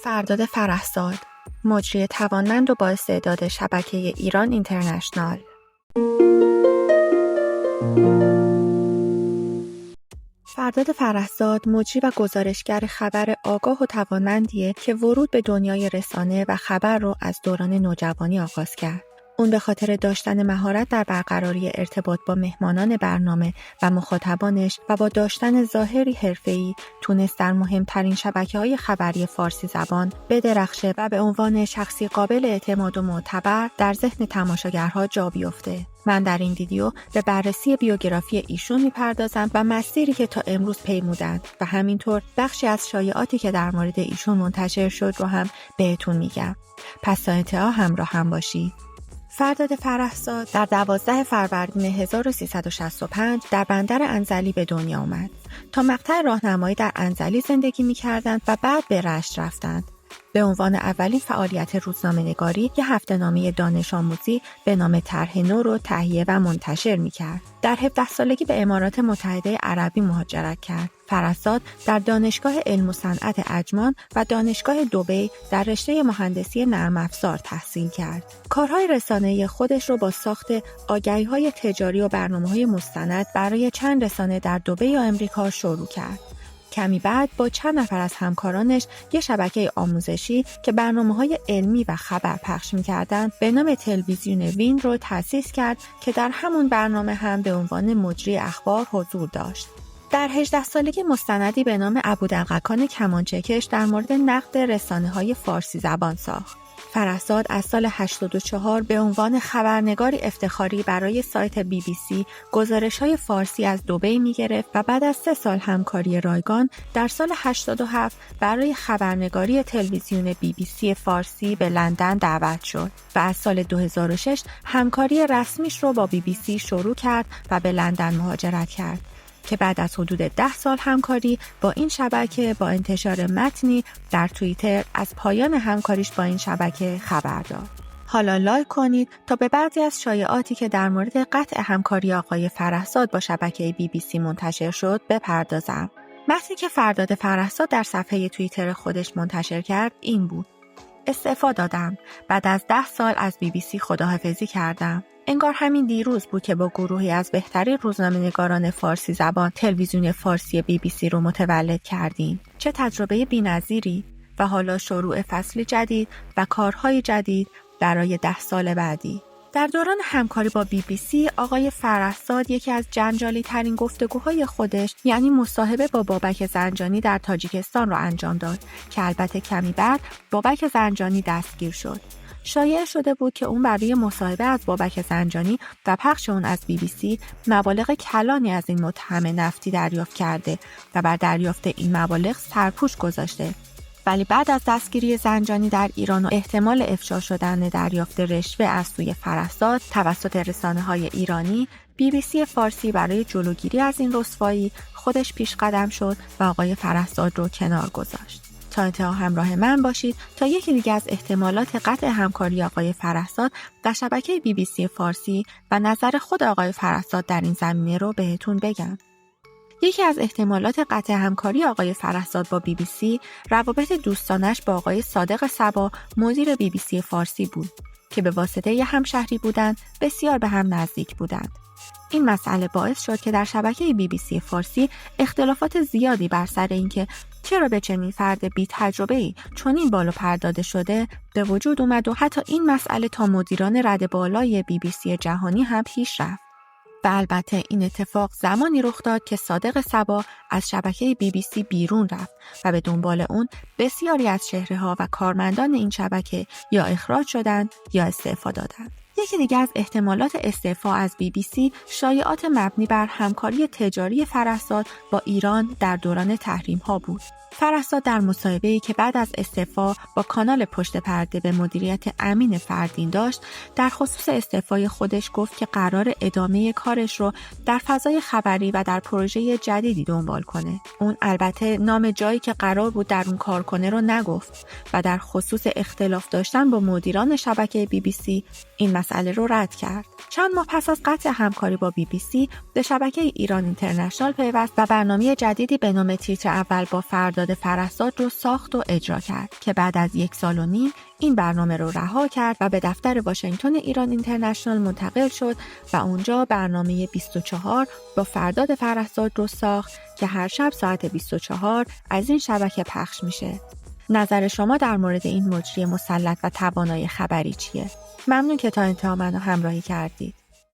فرداد فرحزاد، مجری توانمند و با استعداد شبکه ایران اینترنشنال. فرداد فرحزاد مجری و گزارشگر خبر آگاه و توانمندیه که ورود به دنیای رسانه و خبر رو از دوران نوجوانی آغاز کرد. اون به خاطر داشتن مهارت در برقراری ارتباط با مهمانان برنامه و مخاطبانش و با داشتن ظاهری حرفه‌ای تونست در مهمترین شبکه‌های خبری فارسی زبان بدرخشه و به عنوان شخصی قابل اعتماد و معتبر در ذهن تماشاگرها جا بیفته. من در این ویدیو به بررسی بیوگرافی ایشون میپردازم و مسیری که تا امروز پیمودند و همینطور بخشی از شایعاتی که در مورد ایشون منتشر شد رو هم بهتون میگم. پس تا انتها همراه هم باشید. فرداد فرحزاد در 12 فروردین 1365 در بندر انزلی به دنیا آمد. تا مقطع راهنمایی در انزلی زندگی می‌کردند و بعد به رشت رفتند. به عنوان اولین فعالیت روزنامه‌نگاری یک هفته‌نامه دانش آموزی به نام طرح نو رو تهیه و منتشر می‌کرد. در 17 سالگی به امارات متحده عربی مهاجرت کرد. فرحزاد در دانشگاه علم و صنعت عجمان و دانشگاه دبی در رشته مهندسی نرم افزار تحصیل کرد. کارهای رسانه‌ای خودش رو با ساخت آگهی‌های تجاری و برنامه‌های مستند برای چند رسانه در دبی و امریکا شروع کرد. کمی بعد با چند نفر از همکارانش یک شبکه آموزشی که برنامه‌های علمی و خبر پخش می‌کردند به نام تلویزیون وین رو تأسیس کرد که در همون برنامه هم به عنوان مجری اخبار حضور داشت. در 18 سالگی مستندی به نام ابودلقکان کمانچه‌کش در مورد نقد رسانه‌های فارسی زبان ساخت. فرحزاد از سال 84 به عنوان خبرنگاری افتخاری برای سایت BBC گزارش‌های فارسی از دبی می‌گرفت و بعد از 3 سال همکاری رایگان در سال 87 برای خبرنگاری تلویزیون BBC فارسی به لندن دعوت شد و از سال 2006 همکاری رسمیش رو با BBC شروع کرد و به لندن مهاجرت کرد که بعد از حدود 10 سال همکاری با این شبکه با انتشار متنی در توییتر از پایان همکاریش با این شبکه خبر داد. حالا لایک کنید تا به بعضی از شایعاتی که در مورد قطع همکاری آقای فرحزاد با شبکه BBC منتشر شد بپردازم. متنی که فرداد فرحزاد در صفحه توییتر خودش منتشر کرد این بود: استعفا دادم. بعد از 10 سال از BBC خداحافظی کردم. انگار همین دیروز بود که با گروهی از بهترین روزنامه‌نگاران فارسی زبان تلویزیون فارسی BBC رو متولد کردیم. چه تجربه بی‌نظیری و حالا شروع فصلی جدید و کارهای جدید برای 10 سال بعدی. در دوران همکاری با BBC آقای فرحزاد یکی از جنجالی ترین گفتگوهای خودش یعنی مصاحبه با بابک زنجانی در تاجیکستان را انجام داد که البته کمی بعد بابک زنجانی دستگیر شد. شایع شده بود که اون برای مصاحبه از بابک زنجانی و پخش اون از BBC مبالغ کلانی از این متهم نفتی دریافت کرده و بر دریافت این مبالغ سرپوش گذاشته. ولی بعد از دستگیری زنجانی در ایران و احتمال افشا شدن دریافت رشوه از سوی فرحزاد توسط رسانه‌های ایرانی، BBC فارسی برای جلوگیری از این رسوایی خودش پیش قدم شد و آقای فرحزاد رو کنار گذاشت. تا انتها همراه من باشید تا یکی دیگه از احتمالات قطع همکاری آقای فرحزاد در شبکه BBC فارسی و نظر خود آقای فرحزاد در این زمینه رو بهتون بگم. یکی از احتمالات قطع همکاری آقای فرحزاد با BBC روابط دوستانش با آقای صادق صبا مدیر BBC فارسی بود که به واسطه ی همشهری بودند بسیار به هم نزدیک بودند. این مسئله باعث شد که در شبکه BBC فارسی اختلافات زیادی بر سر اینکه چرا به چنین فرد بی تجربه‌ای چنین بالا پرداده شده به وجود اومد و حتی این مسئله تا مدیران رده بالای BBC جهانی هم پیش رفت. و البته این اتفاق زمانی رخ داد که صادق صبا از شبکه BBC بیرون رفت و به دنبال اون بسیاری از چهره‌ها و کارمندان این شبکه یا اخراج شدند یا استعفا دادند. یکی دیگر از احتمالات استعفا از BBC شایعات مبنی بر همکاری تجاری فرحزاد با ایران در دوران تحریم‌ها بود. فرحزاد در مصاحبه‌ای که بعد از استعفا با کانال پشت پرده به مدیریت امین فردین داشت، در خصوص استعفای خودش گفت که قرار ادامه کارش رو در فضای خبری و در پروژه جدیدی دنبال کنه. اون البته نام جایی که قرار بود در اون کار کنه رو نگفت و در خصوص اختلاف داشتن با مدیران شبکه BBC این مسئله رو رد کرد. چند ماه پس از قطع همکاری با BBC به شبکه ایران اینترنشنال پیوست و برنامه جدیدی به نام تیتر اول با فرداد فرداد فرهزاد رو ساخت و اجرا کرد که بعد از 1.5 سال این برنامه رو رها کرد و به دفتر واشنگتن ایران اینترنشنال منتقل شد و اونجا برنامه 24 با فرداد فرهزاد رو ساخت که هر شب ساعت 24 از این شبکه پخش میشه. نظر شما در مورد این مجری مسلط و توانای خبری چیه؟ ممنون که تا انتها منو همراهی کردید.